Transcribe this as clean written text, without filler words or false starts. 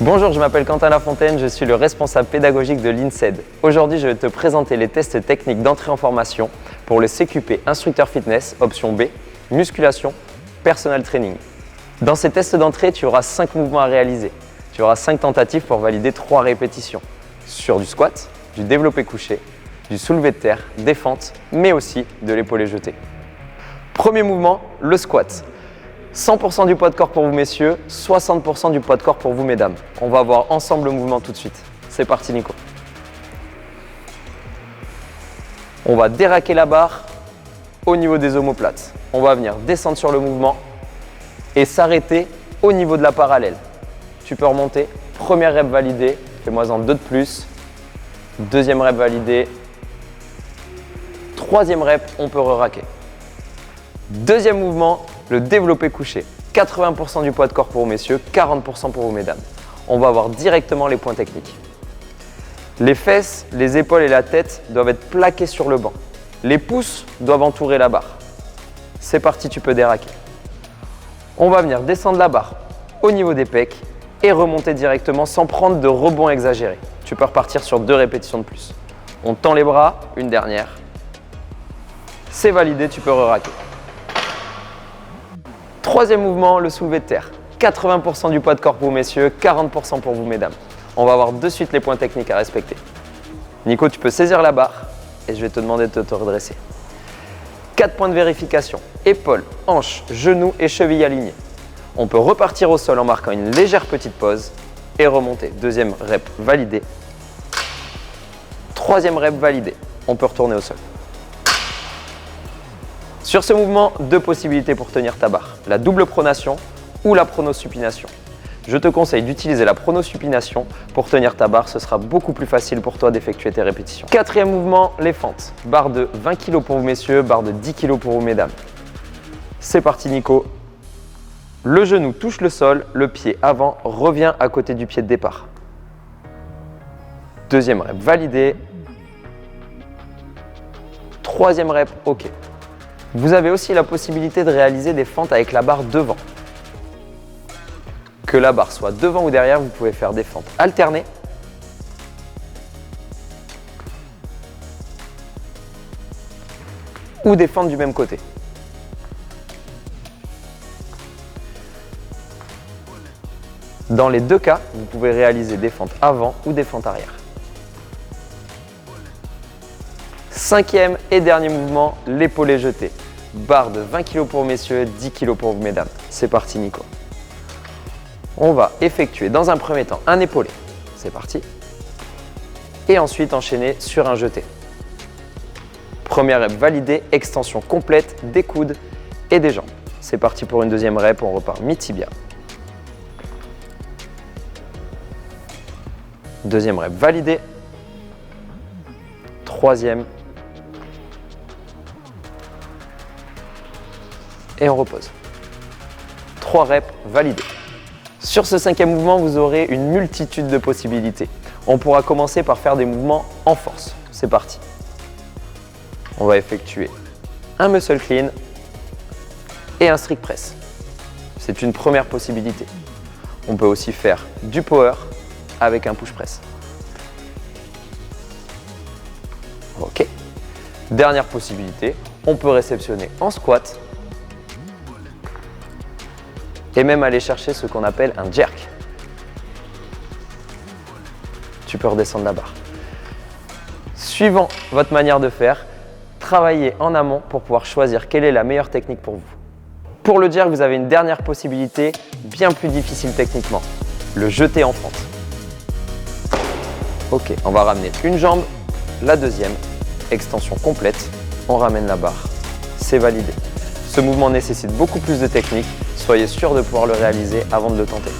Bonjour, je m'appelle Quentin Lafontaine, je suis le responsable pédagogique de l'INSED. Aujourd'hui, je vais te présenter les tests techniques d'entrée en formation pour le CQP Instructeur Fitness, option B, musculation, personal training. Dans ces tests d'entrée, tu auras 5 mouvements à réaliser. Tu auras 5 tentatives pour valider 3 répétitions sur du squat, du développé couché, du soulevé de terre, des fentes, mais aussi de l'épaulé jeté. Premier mouvement, le squat. 100% du poids de corps pour vous messieurs, 60% du poids de corps pour vous mesdames. On va voir ensemble le mouvement tout de suite. C'est parti Nico. On va déraquer la barre au niveau des omoplates. On va venir descendre sur le mouvement et s'arrêter au niveau de la parallèle. Tu peux remonter. Première rep validée, fais-moi-en 2 de plus. Deuxième rep validée. Troisième rep, on peut re-raquer. Deuxième mouvement, le développé couché. 80% du poids de corps pour vous messieurs, 40% pour vous mesdames. On va avoir directement les points techniques. Les fesses, les épaules et la tête doivent être plaqués sur le banc. Les pouces doivent entourer la barre. C'est parti, tu peux déraquer. On va venir descendre la barre au niveau des pecs et remonter directement sans prendre de rebond exagéré. Tu peux repartir sur 2 répétitions de plus. On tend les bras, une dernière. C'est validé, tu peux re-raquer. Troisième mouvement, le soulevé de terre. 80% du poids de corps pour vous messieurs, 40% pour vous mesdames. On va voir de suite les points techniques à respecter. Nico, tu peux saisir la barre et je vais te demander de te redresser. 4 points de vérification. Épaules, hanches, genoux et chevilles alignées. On peut repartir au sol en marquant une légère petite pause et remonter. Deuxième rep validée. Troisième rep validée. On peut retourner au sol. Sur ce mouvement, 2 possibilités pour tenir ta barre, la double pronation ou la pronosupination. Je te conseille d'utiliser la pronosupination pour tenir ta barre, ce sera beaucoup plus facile pour toi d'effectuer tes répétitions. Quatrième mouvement, les fentes. Barre de 20 kg pour vous messieurs, barre de 10 kg pour vous mesdames. C'est parti Nico. Le genou touche le sol, le pied avant revient à côté du pied de départ. Deuxième rep validé. Troisième rep, ok. Vous avez aussi la possibilité de réaliser des fentes avec la barre devant. Que la barre soit devant ou derrière, vous pouvez faire des fentes alternées. Ou des fentes du même côté. Dans les 2 cas, vous pouvez réaliser des fentes avant ou des fentes arrière. Cinquième et dernier mouvement, l'épaulé jeté. Barre de 20 kg pour messieurs, 10 kg pour vous mesdames. C'est parti Nico. On va effectuer dans un premier temps un épaulé. C'est parti. Et ensuite enchaîner sur un jeté. Première rep validée, extension complète des coudes et des jambes. C'est parti pour une deuxième rep, on repart mi-tibia. Deuxième rep validée. Troisième. Et on repose. 3 reps validés. Sur ce 5e mouvement, vous aurez une multitude de possibilités. On pourra commencer par faire des mouvements en force. C'est parti. On va effectuer un muscle clean et un strict press. C'est une première possibilité. On peut aussi faire du power avec un push press. Ok. Dernière possibilité, on peut réceptionner en squat et même aller chercher ce qu'on appelle un jerk. Tu peux redescendre la barre. Suivant votre manière de faire, travaillez en amont pour pouvoir choisir quelle est la meilleure technique pour vous. Pour le jerk, vous avez une dernière possibilité, bien plus difficile techniquement, le jeté en fente. Ok, on va ramener une jambe, la deuxième, extension complète, on ramène la barre, c'est validé. Ce mouvement nécessite beaucoup plus de technique, soyez sûr de pouvoir le réaliser avant de le tenter.